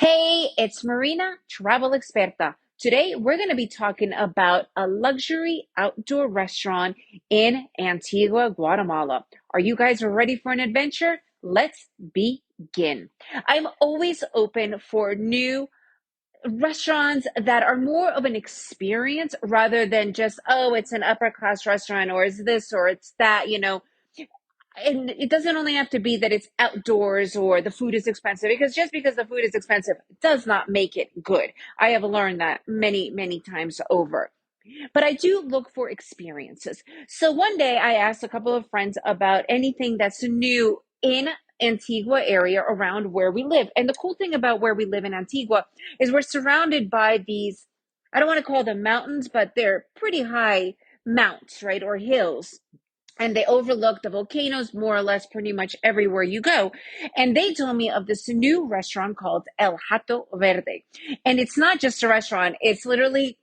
Hey, it's Marina, travel experta. Today, we're going to be talking about a luxury outdoor restaurant in Antigua, Guatemala. Are you guys ready for an adventure? Let's begin. I'm always open for new restaurants that are more of an experience rather than just, oh, it's an upper class restaurant or it's this or it's that. And it doesn't only have to be that it's outdoors or the food is expensive, because just because the food is expensive does not make it good. I have learned that many, many times over. But I do look for experiences. So one day I asked a couple of friends about anything that's new in Antigua area around where we live. And the cool thing about where we live in Antigua is we're surrounded by these, I don't want to call them mountains, but they're pretty high mounts, right? Or hills, and they overlook the volcanoes more or less pretty much everywhere you go. And they told me of this new restaurant called El Hato Verde. And it's not just a restaurant, it's literally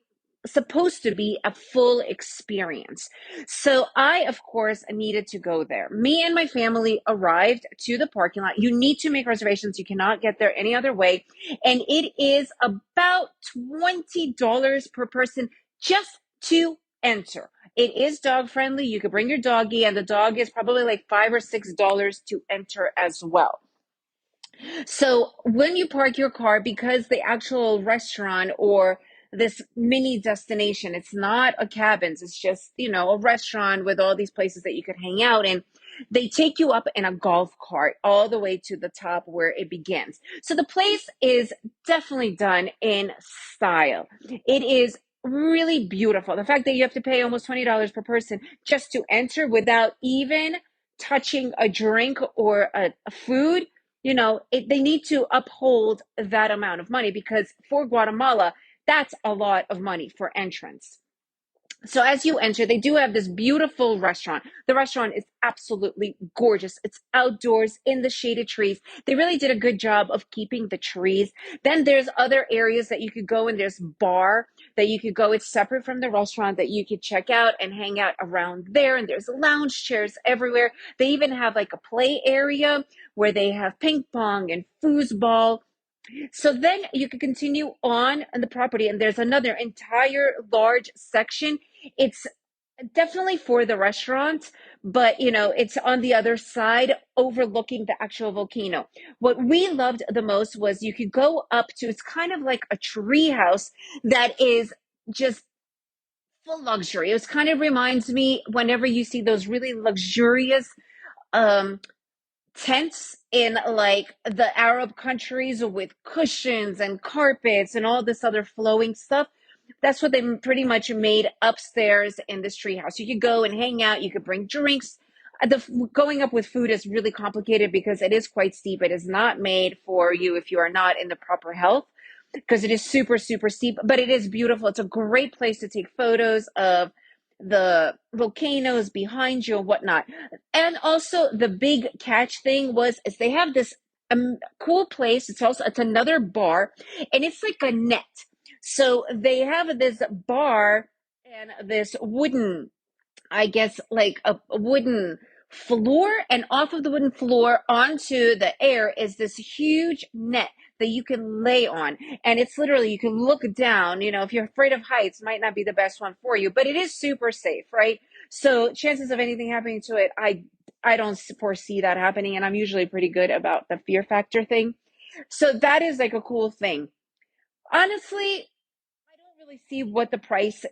supposed to be a full experience. So I, of course, needed to go there. Me and my family arrived to the parking lot. You need to make reservations. You cannot get there any other way. And it is about $20 per person just to enter. It is dog friendly. You could bring your doggy, and the dog is probably like $5 or $6 to enter as well. So when you park your car, because the actual restaurant or this mini destination, it's not a cabins, it's just, a restaurant with all these places that you could hang out in. They take you up in a golf cart all the way to the top where it begins. So the place is definitely done in style. It is really beautiful. The fact that you have to pay almost $20 per person just to enter without even touching a drink or a food, they need to uphold that amount of money, because for Guatemala, that's a lot of money for entrance. So as you enter, they do have this beautiful restaurant. The restaurant is absolutely gorgeous. It's outdoors in the shaded trees. They really did a good job of keeping the trees. Then there's other areas that you could go, and there's bar that you could go. It's separate from the restaurant that you could check out and hang out around there. And there's lounge chairs everywhere. They even have like a play area where they have ping pong and foosball. So then you can continue on the property, and there's another entire large section. It's definitely for the restaurant, but it's on the other side overlooking the actual volcano. What we loved the most was you could go up to, it's kind of like a tree house that is just full luxury. It kind of reminds me whenever you see those really luxurious um tents in like the Arab countries with cushions and carpets and all this other flowing stuff. That's what they pretty much made upstairs in this treehouse. You could go and hang out. You could bring drinks. Going up with food is really complicated because it is quite steep. It is not made for you if you are not in the proper health, because it is super, super steep, but it is beautiful. It's a great place to take photos of the volcanoes behind you and whatnot. And also the big catch thing was is they have this cool place. It's another bar, and it's like a net. So they have this bar and this wooden, I guess, like a wooden floor, and off of the wooden floor onto the air is this huge net that you can lay on. And it's literally, you can look down. If you're afraid of heights, might not be the best one for you, but it is super safe, right? So chances of anything happening to it, I don't foresee that happening, and I'm usually pretty good about the fear factor thing. So that is like a cool thing. Honestly, I don't really see what the price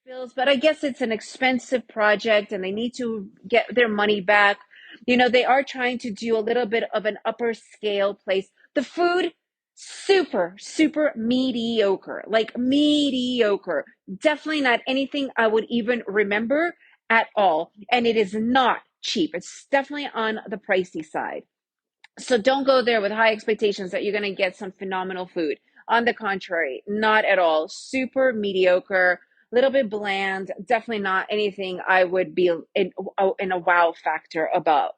feels, but I guess it's an expensive project and they need to get their money back. They are trying to do a little bit of an upper scale place. The food, super, super mediocre, like mediocre. Definitely not anything I would even remember at all. And it is not cheap. It's definitely on the pricey side. So don't go there with high expectations that you're going to get some phenomenal food. On the contrary, not at all. Super mediocre, little bit bland, definitely not anything I would be in a wow factor about.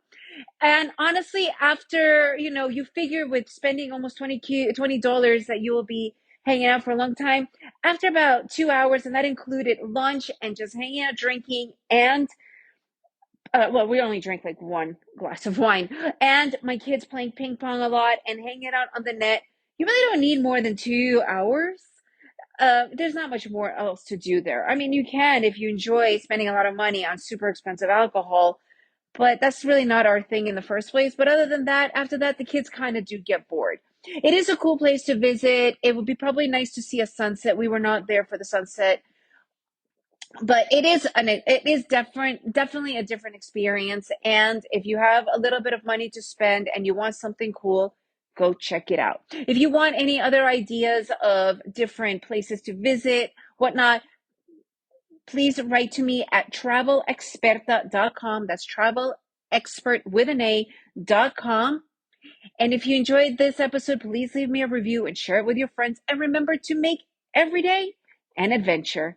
And honestly, after, you figure with spending almost $20 that you will be hanging out for a long time, after about 2 hours, and that included lunch and just hanging out, drinking, and well, we only drank like one glass of wine, and my kids playing ping pong a lot and hanging out on the net. You really don't need more than 2 hours. There's not much more else to do there. I mean, you can if you enjoy spending a lot of money on super expensive alcohol, but that's really not our thing in the first place. But other than that, after that, the kids kind of do get bored. It is a cool place to visit. It would be probably nice to see a sunset. We were not there for the sunset, but it is definitely a different experience. And if you have a little bit of money to spend and you want something cool, go check it out. If you want any other ideas of different places to visit, whatnot, please write to me at travelexperta.com. That's travel expert with an A.com. And if you enjoyed this episode, please leave me a review and share it with your friends. And remember to make every day an adventure.